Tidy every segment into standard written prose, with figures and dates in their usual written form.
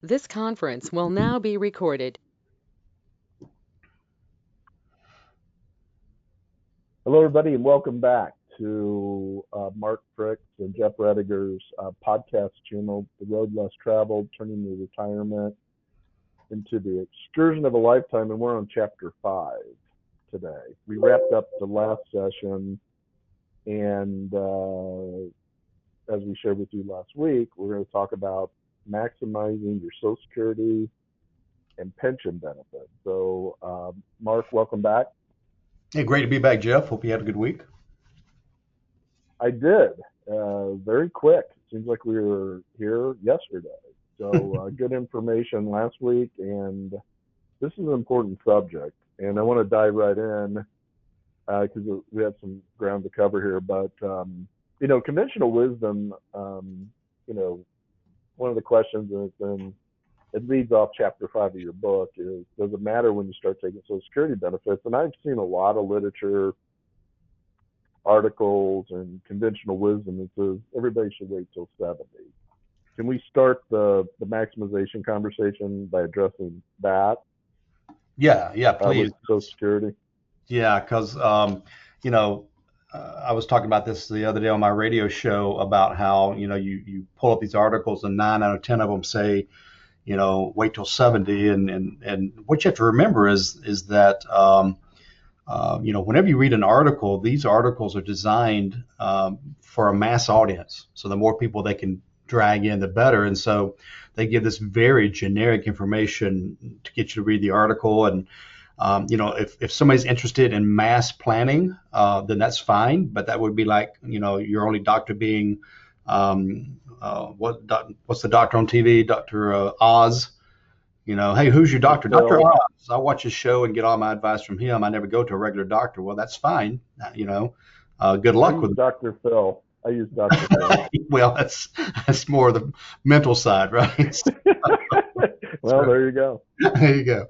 This conference will now be recorded. Hello, everybody, and welcome back to Mark Fricks and Jeff Rediger's podcast channel, The Road Less Traveled, Turning Your Retirement into the Excursion of a Lifetime, and we're on Chapter 5 today. We wrapped up the last session, and as we shared with you last week, we're going to talk about maximizing your Social Security and pension benefits. So, Mark, welcome back. Hey, great to be back, Jeff. Hope you had a good week. I did. Very quick. Seems like we were here yesterday. So good information last week, and this is an important subject. And I want to dive right in because we have some ground to cover here. But conventional wisdom. One of the questions, and it leads off chapter 5 of your book, is does it matter when you start taking Social Security benefits? And I've seen a lot of literature, articles, and conventional wisdom that says everybody should wait till 70. Can we start the maximization conversation by addressing that? Yeah, please. With Social Security. Yeah, because I was talking about this the other day on my radio show about how you pull up these articles and 9 out of 10 of them say wait till 70, and what you have to remember is that whenever you read an article, these articles are designed for a mass audience. So the more people they can drag in, the better. And so they give this very generic information to get you to read the article. And if somebody's interested in mass planning, then that's fine. But that would be like your only doctor being what's the doctor on TV, Dr. Oz. Hey, who's your doctor? Dr. Oz. I watch his show and get all my advice from him. I never go to a regular doctor. Well, that's fine. Good luck with Dr. Phil. I use Dr. Phil. Well, that's more the mental side, right? Well, there you go. There you go.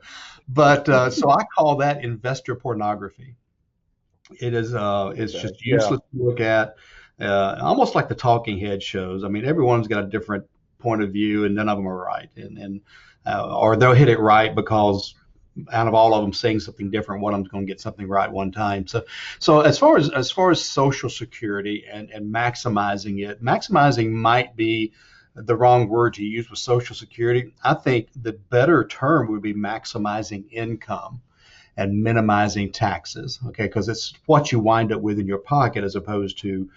But so I call that investor pornography. It is it's just useless to look at. Almost like the talking head shows. I mean, everyone's got a different point of view, and none of them are right. Or they'll hit it right because out of all of them saying something different, one of them's going to get something right one time. So as far as Social Security and maximizing might be the wrong word to use with Social Security. I think the better term would be maximizing income and minimizing taxes, okay? Because it's what you wind up with in your pocket as opposed to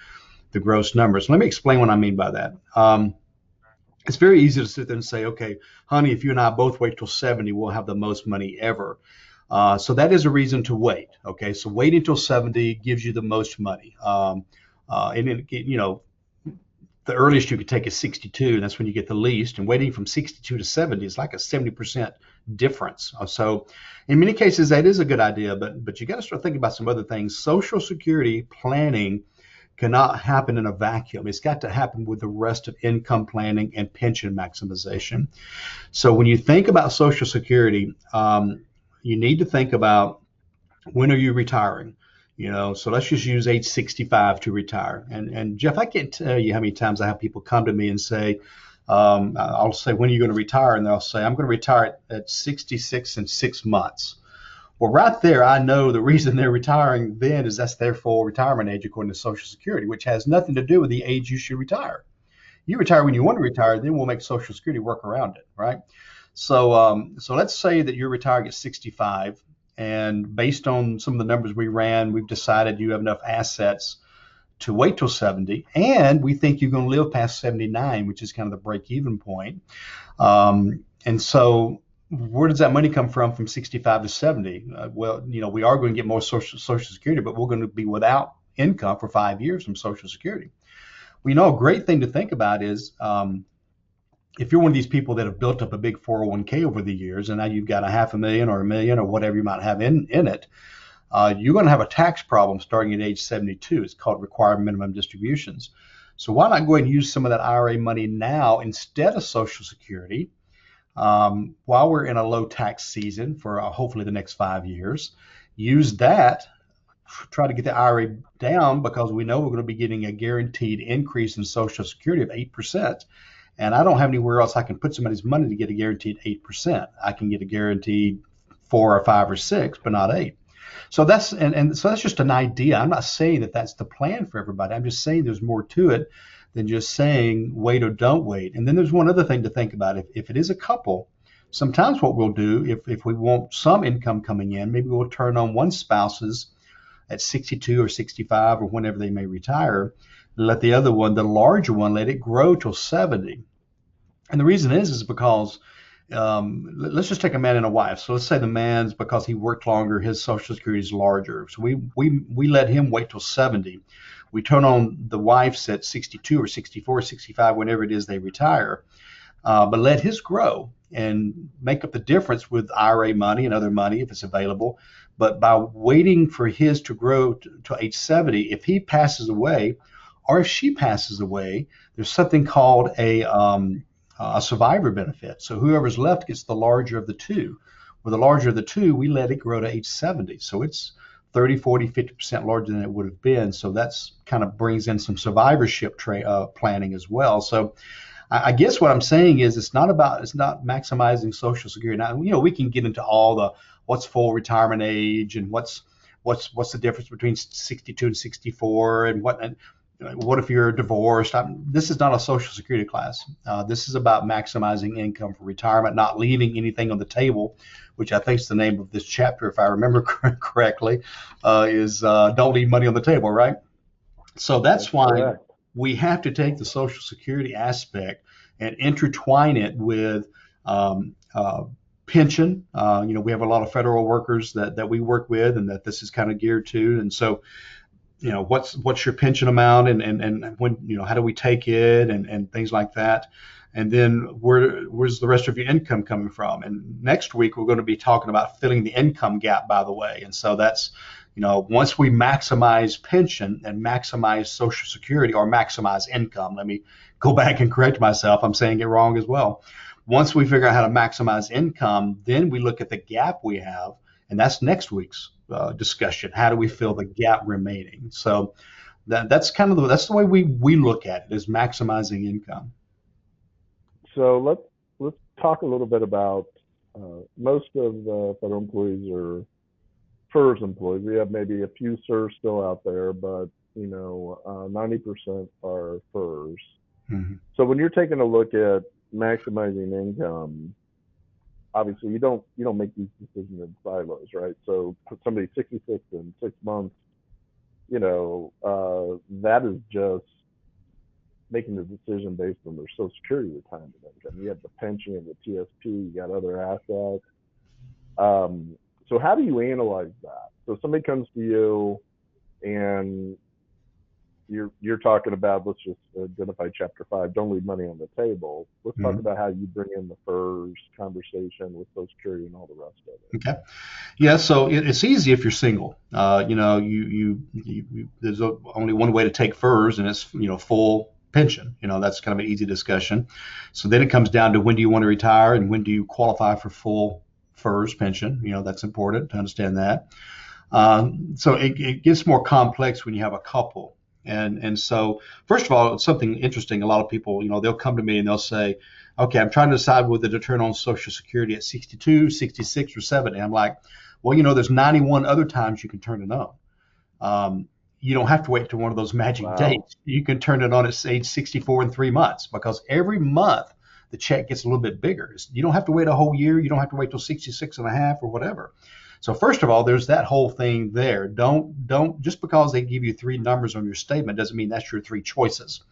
the gross numbers. Let me explain what I mean by that. It's very easy to sit there and say, okay, honey, if you and I both wait till 70, we'll have the most money ever. So that is a reason to wait, okay? So waiting till 70 gives you the most money. The earliest you could take is 62, and that's when you get the least. And waiting from 62 to 70 is like a 70% difference. So in many cases, that is a good idea, but you got to start thinking about some other things. Social Security planning cannot happen in a vacuum. It's got to happen with the rest of income planning and pension maximization. So when you think about Social Security, you need to think about when are you retiring? So let's just use age 65 to retire. And Jeff, I can't tell you how many times I have people come to me and say, I'll say, when are you going to retire? And they'll say, I'm going to retire at 66 in 6 months. Well, right there, I know the reason they're retiring then is that's their full retirement age according to Social Security, which has nothing to do with the age you should retire. You retire when you want to retire, then we'll make Social Security work around it, right? So let's say that you're retiring at 65, and based on some of the numbers we ran, we've decided you have enough assets to wait till 70, and we think you're going to live past 79, which is kind of the break-even point. And so where does that money come from 65 to 70? We are going to get more Social Security, but we're going to be without income for 5 years from Social Security. Well, a great thing to think about is if you're one of these people that have built up a big 401k over the years, and now you've got $500,000 or $1 million or whatever you might have in it, you're going to have a tax problem starting at age 72. It's called required minimum distributions. So why not go ahead and use some of that IRA money now instead of Social Security? While we're in a low tax season for hopefully the next 5 years, use that, try to get the IRA down because we know we're going to be getting a guaranteed increase in Social Security of 8%. and I don't have anywhere else I can put somebody's money to get a guaranteed 8%. I can get a guaranteed 4 or 5 or 6, but not 8. So so that's just an idea. I'm not saying that that's the plan for everybody. I'm just saying there's more to it than just saying wait or don't wait. And then there's one other thing to think about. If it is a couple, sometimes what we'll do, if we want some income coming in, maybe we'll turn on one spouse's at 62 or 65 or whenever they may retire, let the other one, the larger one, let it grow till 70. And the reason is because let's just take a man and a wife. So let's say the man's, because he worked longer, his Social Security is larger. So we let him wait till 70. We turn on the wife's at 62 or 64 or 65, whenever it is they retire, but let his grow and make up the difference with IRA money and other money if it's available. But by waiting for his to grow to age 70, if he passes away or if she passes away, there's something called a survivor benefit. So whoever's left gets the larger of the two. With the larger of the two, we let it grow to age 70. So it's 30, 40, 50% larger than it would have been. So that's kind of brings in some survivorship planning as well. So I guess what I'm saying is it's not maximizing Social Security. Now, we can get into all the what's full retirement age and what's the difference between 62 and 64 and what if you're divorced. This is not a Social Security class. This is about maximizing income for retirement, not leaving anything on the table, which I think is the name of this chapter, if I remember correctly, is don't leave money on the table, right? So that's why correct. We have to take the Social Security aspect and intertwine it with pension. We have a lot of federal workers that we work with and that this is kind of geared to. And so, what's your pension amount and when, how do we take it and things like that. And then where's the rest of your income coming from? And next week, we're going to be talking about filling the income gap, by the way. And so that's, once we maximize pension and maximize Social Security or maximize income, let me go back and correct myself. I'm saying it wrong as well. Once we figure out how to maximize income, then we look at the gap we have. And that's next week's discussion. How do we fill the gap remaining? So that's the way we look at it, is maximizing income. So let's talk a little bit about most of the federal employees are FERS employees. We have maybe a few CERS still out there, but 90% are FERS. Mm-hmm. So when you're taking a look at maximizing income, obviously you don't make these decisions in silos, right? So for somebody 66 in 6 months, that is just making the decision based on their Social Security retirement income. You have the pension, you have the TSP, you got other assets. So how do you analyze that? So somebody comes to you and you're talking about, let's just identify Chapter 5, don't leave money on the table. Let's talk about how you bring in the FERS conversation with Social Security and all the rest of it. Okay. Yeah, so it's easy if you're single. There's only one way to take FERS, and it's, full pension. That's kind of an easy discussion. So then it comes down to when do you want to retire and when do you qualify for full FERS pension. That's important to understand that. So it gets more complex when you have a couple. And so, first of all, it's something interesting. A lot of people, they'll come to me and they'll say, okay, I'm trying to decide whether to turn on Social Security at 62, 66, or 70. I'm like, well, there's 91 other times you can turn it on. You don't have to wait to one of those magic dates. You can turn it on at age 64 in 3 months, because every month the check gets a little bit bigger. You don't have to wait a whole year. You don't have to wait till 66 and a half or whatever. So first of all, there's that whole thing there. Don't just because they give you 3 numbers on your statement doesn't mean that's your 3 choices.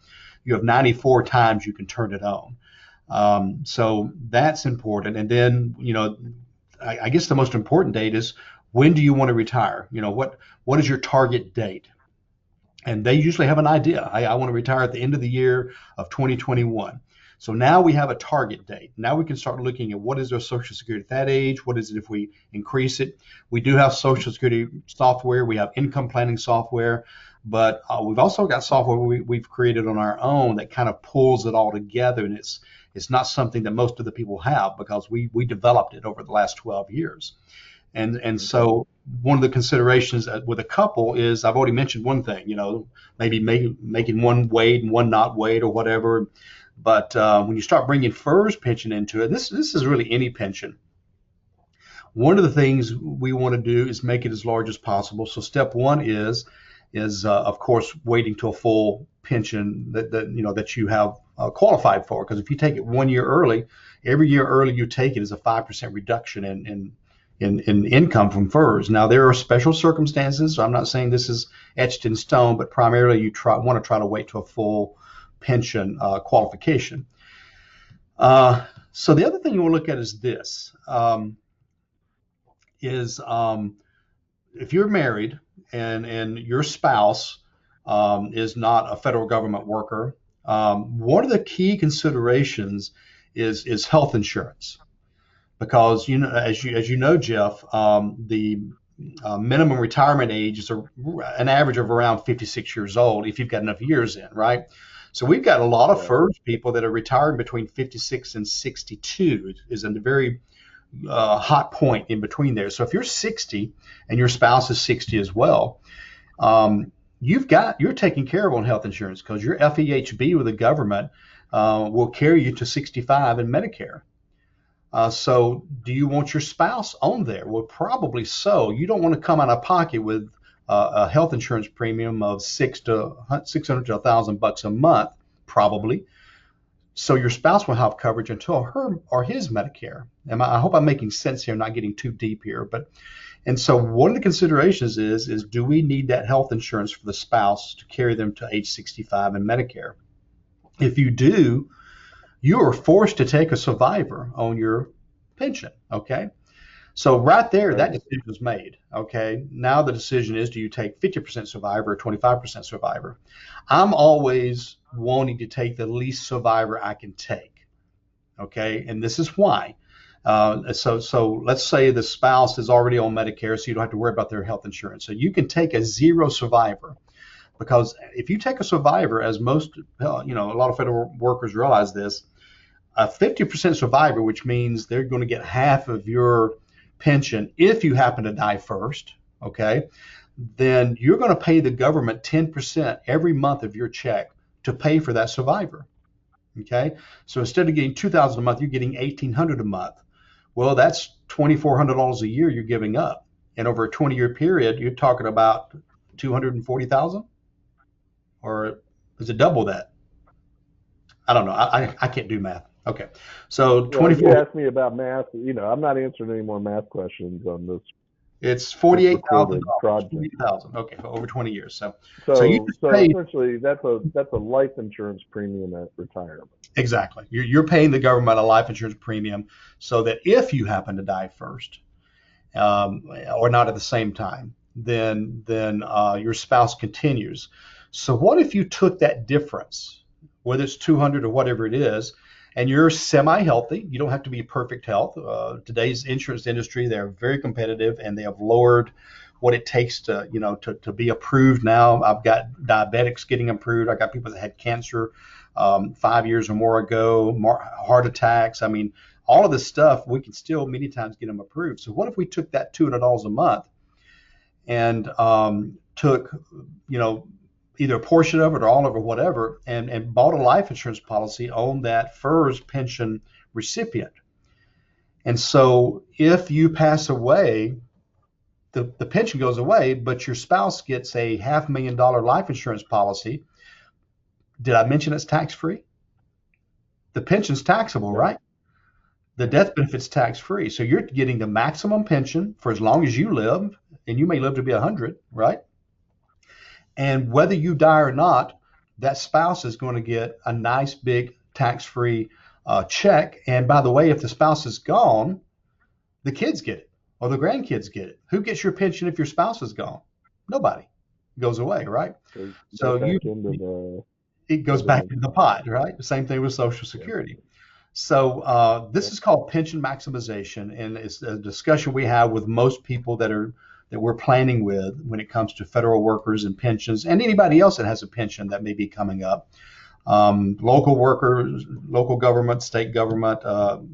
You have 94 times you can turn it on. So that's important. And then, I guess the most important date is, when do you want to retire? What is your target date? And they usually have an idea. I want to retire at the end of the year of 2021. So now we have a target date. Now we can start looking at what is their Social Security at that age? What is it if we increase it? We do have Social Security software. We have income planning software, but we've also got software we've created on our own that kind of pulls it all together. And it's not something that most of the people have, because we developed it over the last 12 years. And so one of the considerations with a couple is, I've already mentioned one thing, maybe making one wait and one not wait or whatever. But when you start bringing FERS pension into it, this is really any pension. One of the things we want to do is make it as large as possible. So step one is of course waiting to a full pension that you have qualified for. Because if you take it 1 year early, every year early you take it is a 5% reduction in income from FERS. Now there are special circumstances. So I'm not saying this is etched in stone, but primarily you want to try to wait to a full pension qualification. So the other thing you want to look at is this. If you're married and your spouse is not a federal government worker, one of the key considerations is health insurance, because as you know, Jeff, the minimum retirement age is an average of around 56 years old if you've got enough years in, right? So we've got a lot of FERS people that are retiring between 56 and 62 is a very hot point in between there. So if you're 60 and your spouse is 60 as well, you're taken care of on health insurance, because your FEHB with the government will carry you to 65 in Medicare. So do you want your spouse on there? Well, probably so. You don't want to come out of pocket with a health insurance premium of $600 to $1,000 a month, probably. So your spouse will have coverage until her or his Medicare. I hope I'm making sense here, not getting too deep here. And so one of the considerations is do we need that health insurance for the spouse to carry them to age 65 in Medicare? If you do, you are forced to take a survivor on your pension, okay? So right there, that decision is made, okay? Now the decision is, do you take 50% survivor or 25% survivor? I'm always wanting to take the least survivor I can take, okay? And this is why. So let's say the spouse is already on Medicare, so you don't have to worry about their health insurance. So you can take a zero survivor, because if you take a survivor, as most, a lot of federal workers realize this, a 50% survivor, which means they're going to get half of your pension if you happen to die first, okay, then you're going to pay the government 10% every month of your check to pay for that survivor, okay? So instead of getting $2,000 a month, you're getting $1,800 a month. Well, that's $2,400 a year you're giving up. And over a 20-year period, you're talking about $240,000? Or is it double that? I don't know. I can't do math. Okay. So 24. You asked me about math. I'm not answering any more math questions on this. It's $48,000. $48,000. Okay, for over 20 years. So essentially, that's a life insurance premium at retirement. Exactly. You're paying the government a life insurance premium so that if you happen to die first, or not at the same time, then your spouse continues. So what if you took that difference, whether it's 200 or whatever it is, and you're semi-healthy? You don't have to be perfect health. Today's insurance industry, they're very competitive, and they have lowered what it takes to be approved now. I've got diabetics getting approved. I got people that had cancer 5 years or more ago, heart attacks. I mean, all of this stuff, we can still many times get them approved. So what if we took that $200 a month and took, either a portion of it or all of it or whatever, and bought a life insurance policy on that FERS pension recipient? And so if you pass away, the pension goes away, but your spouse gets a $500,000 life insurance policy. Did I mention it's tax-free? The pension's taxable, right? The death benefit's tax-free. So you're getting the maximum pension for as long as you live, and you may live to be 100, right? And whether you die or not, that spouse is going to get a nice big tax-free check. And by the way, if the spouse is gone, the kids get it or the grandkids get it. Who gets your pension if your spouse is gone? Nobody. It goes away, right? It goes back into the pot, right? The same thing with Social Security. So this is called pension maximization, and it's a discussion we have with most people that we're planning with when it comes to federal workers and pensions, and anybody else that has a pension that may be coming up. Local workers, local government, state government,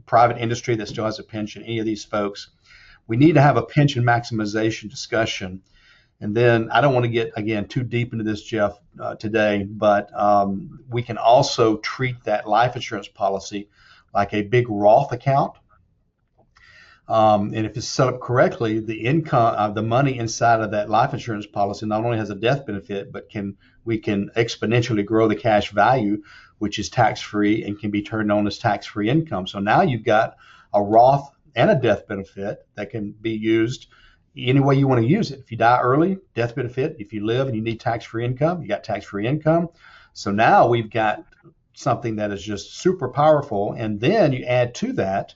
private industry that still has a pension, any of these folks. We need to have a pension maximization discussion. And then I don't want to get, again, too deep into this, Jeff, today, but we can also treat that life insurance policy like a big Roth account. And if it's set up correctly, the income, the money inside of that life insurance policy not only has a death benefit, but we can exponentially grow the cash value, which is tax free and can be turned on as tax free income. So now you've got a Roth and a death benefit that can be used any way you want to use it. If you die early, death benefit. If you live and you need tax free income, you got tax free income. So now we've got something that is just super powerful. And then you add to that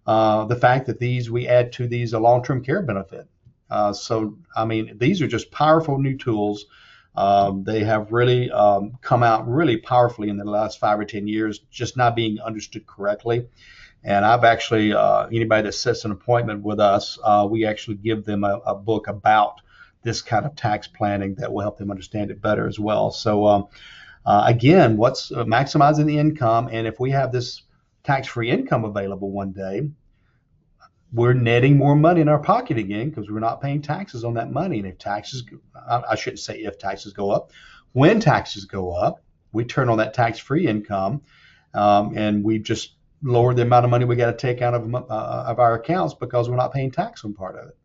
the fact that we add to these a long-term care benefit. So, I mean, these are just powerful new tools. They have really come out really powerfully in the last 5 or 10 years, just not being understood correctly. And I've actually, anybody that sets an appointment with us, we actually give them a book about this kind of tax planning that will help them understand it better as well. So, again, what's maximizing the income, and if we have this tax-free income available one day, we're netting more money in our pocket again because we're not paying taxes on that money. And if taxes, I shouldn't say if taxes go up, when taxes go up, we turn on that tax-free income, and we just lower the amount of money we got to take out of our accounts because we're not paying tax on part of it.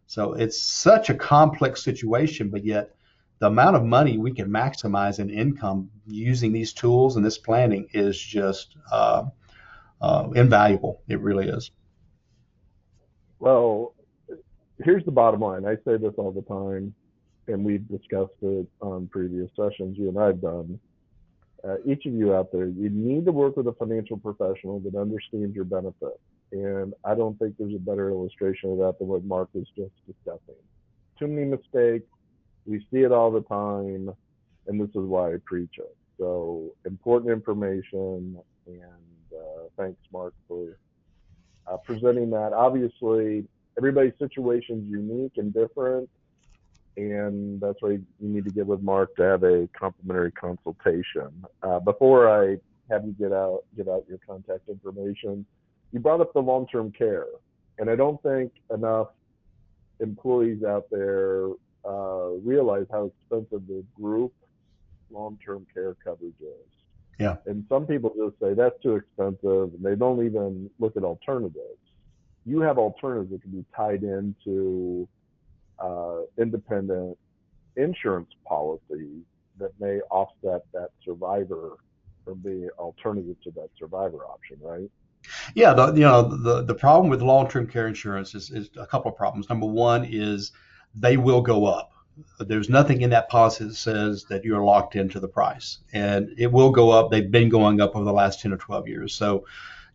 So it's such a complex situation, but yet the amount of money we can maximize in income using these tools and this planning is just invaluable. It really is. Well, here's the bottom line. I say this all the time, and we've discussed it on previous sessions you and I have done. Each of you out there, you need to work with a financial professional that understands your benefit. And I don't think there's a better illustration of that than what Mark was just discussing. Too many mistakes. We see it all the time, and this is why I preach it. So important information, and thanks, Mark, for presenting that. Obviously, everybody's situation is unique and different, and that's why you need to get with Mark to have a complimentary consultation. Before I have you get out your contact information, you brought up the long-term care, and I don't think enough employees out there realize how expensive the group long-term care coverage is. Yeah. And some people just say that's too expensive, and they don't even look at alternatives. You have alternatives that can be tied into independent insurance policies that may offset that survivor from the alternative to that survivor option, right? Yeah, the problem with long-term care insurance is a couple of problems. Number one is they will go up. There's nothing in that policy that says that you're locked into the price, and it will go up. They've been going up over the last 10 or 12 years. So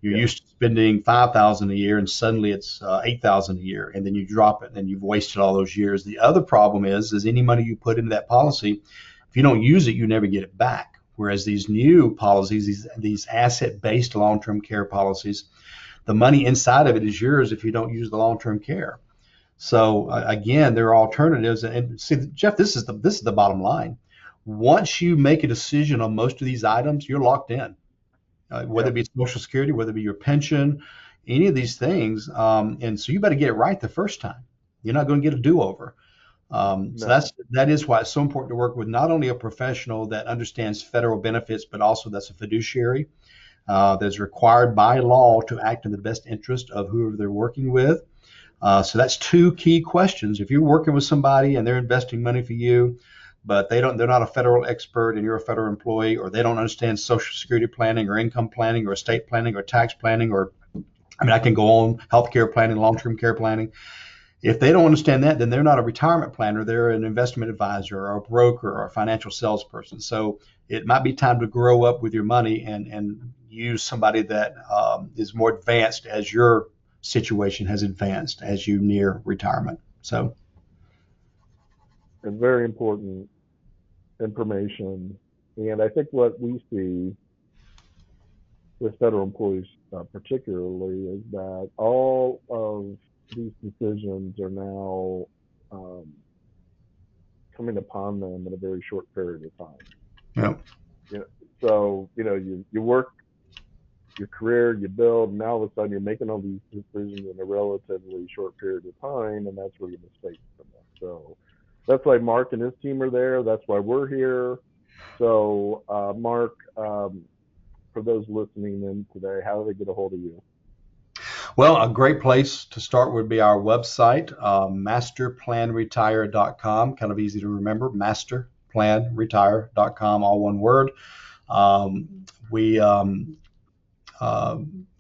you're used to spending $5,000 a year, and suddenly it's $8,000 a year, and then you drop it, and you've wasted all those years. The other problem is any money you put into that policy, if you don't use it, you never get it back. Whereas these new policies, these asset-based long-term care policies, the money inside of it is yours if you don't use the long-term care. So again, there are alternatives. And see, Jeff, this is the bottom line. Once you make a decision on most of these items, you're locked in. Whether it be Social Security, whether it be your pension, any of these things. And so you better get it right the first time. You're not going to get a do-over. So that is why it's so important to work with not only a professional that understands federal benefits, but also that's a fiduciary that's required by law to act in the best interest of whoever they're working with. So that's two key questions. If you're working with somebody and they're investing money for you, but they're not a federal expert and you're a federal employee, or they don't understand Social Security planning or income planning or estate planning or tax planning, or I can go on, healthcare planning, long-term care planning. If they don't understand that, then they're not a retirement planner. They're an investment advisor or a broker or a financial salesperson. So it might be time to grow up with your money and use somebody that is more advanced as your situation has advanced as you near retirement. So, and very important information. And I think what we see with federal employees particularly is that all of these decisions are now coming upon them in a very short period of time. yeah. So, you work your career, you build, and now all of a sudden you're making all these decisions in a relatively short period of time, and that's where the mistakes come up. So that's why Mark and his team are there. That's why we're here. So, Mark, for those listening in today, how do they get a hold of you? Well, a great place to start would be our website, masterplanretire.com. Kind of easy to remember, masterplanretire.com, all one word. We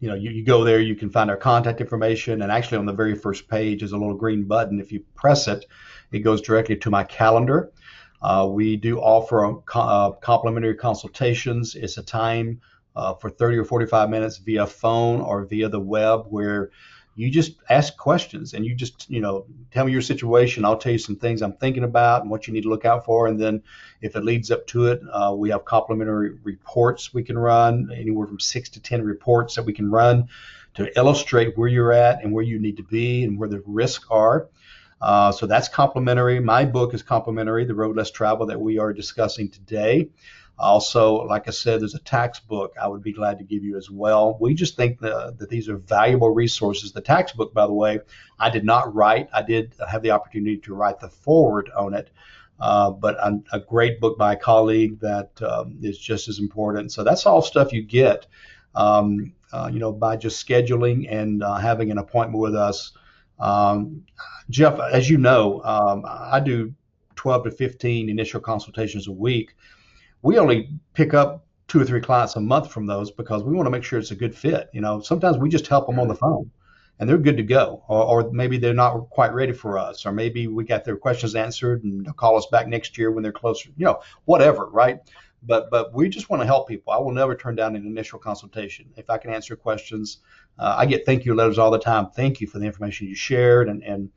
you go there, you can find our contact information, and actually on the very first page is a little green button. If you press it, it goes directly to my calendar. We do offer complimentary consultations. It's a time for 30 or 45 minutes via phone or via the web where you just ask questions and you just, tell me your situation. I'll tell you some things I'm thinking about and what you need to look out for. And then if it leads up to it, we have complimentary reports we can run, anywhere from 6 to 10 reports that we can run to illustrate where you're at and where you need to be and where the risks are. So that's complimentary. My book is complimentary, The Road Less Traveled, that we are discussing today. Also, like I said, there's a tax book I would be glad to give you as well. We just think that these are valuable resources. The tax book, by the way, I did not write. I did have the opportunity to write the foreword on it, but a great book by a colleague that is just as important. So that's all stuff you get, by just scheduling and having an appointment with us. Jeff, as you know, I do 12 to 15 initial consultations a week. We only pick up 2 or 3 clients a month from those because we want to make sure it's a good fit. Sometimes we just help them on the phone and they're good to go, or maybe they're not quite ready for us, or maybe we got their questions answered and they'll call us back next year when they're closer, whatever, right? But we just want to help people. I will never turn down an initial consultation if I can answer questions. I get thank you letters all the time. Thank you for the information you shared, and it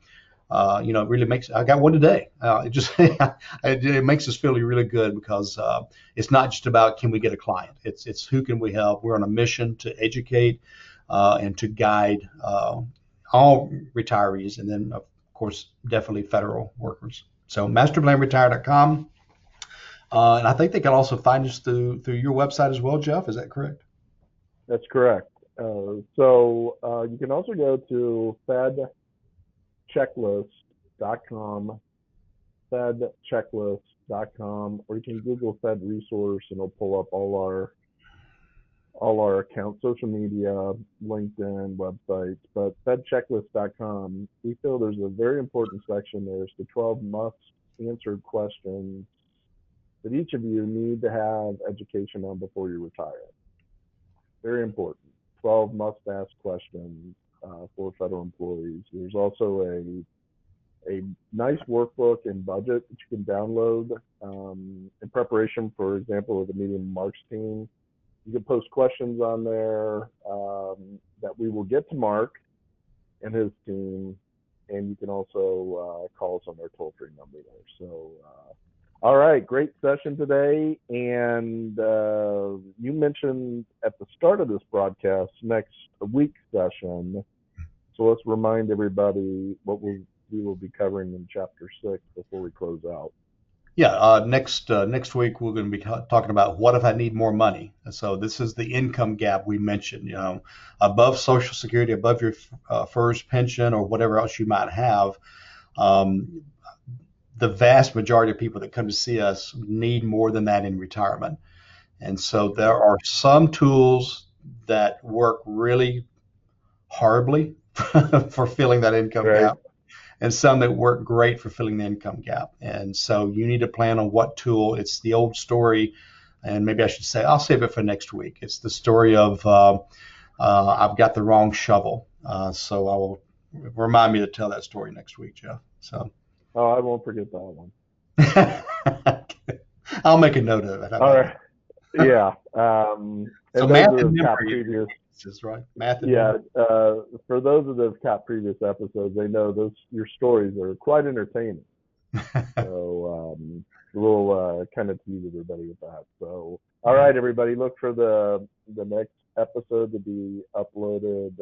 really makes. I got one today. It makes us feel really good because it's not just about can we get a client. It's who can we help. We're on a mission to educate and to guide all retirees, and then of course definitely federal workers. So masterplanretire.com. And I think they can also find us through your website as well, Jeff. Is that correct? That's correct. So you can also go to fedchecklist.com, fedchecklist.com, or you can Google Fed Resource and it'll pull up all our accounts, social media, LinkedIn, websites. But fedchecklist.com, we feel there's a very important section there. It's the 12 must-answered questions that each of you need to have education on before you retire. Very important. 12 must-ask questions for federal employees. There's also a nice workbook and budget that you can download in preparation, for example, with a meeting with Mark's team. You can post questions on there that we will get to Mark and his team, and you can also call us on their toll-free number there. So, all right, great session today. And you mentioned at the start of this broadcast, next week's session. So let's remind everybody what we will be covering in Chapter 6 before we close out. Yeah, next week we're going to be talking about what if I need more money. And so this is the income gap we mentioned. Above Social Security, above your FERS pension or whatever else you might have. The vast majority of people that come to see us need more than that in retirement. And so there are some tools that work really horribly for filling that income gap, and some that work great for filling the income gap. And so you need to plan on what tool. It's the old story, and maybe I should say, I'll save it for next week. It's the story of I've got the wrong shovel. So I will remind me to tell that story next week, Jeff. So. Oh, I won't forget that one. I'll make a note of it. All right. Yeah. And so math and memory is right. Math and memory. For those that have capped previous episodes, they know your stories are quite entertaining. So we'll kind of tease everybody with that. So, all right, everybody, look for the next episode to be uploaded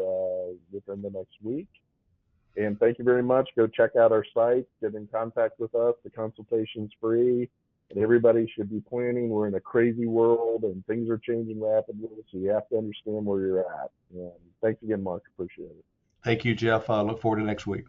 within the next week. And thank you very much. Go check out our site. Get in contact with us. The consultation's free. And everybody should be planning. We're in a crazy world and things are changing rapidly. So you have to understand where you're at. And thanks again, Mark. Appreciate it. Thank you, Jeff. I look forward to next week.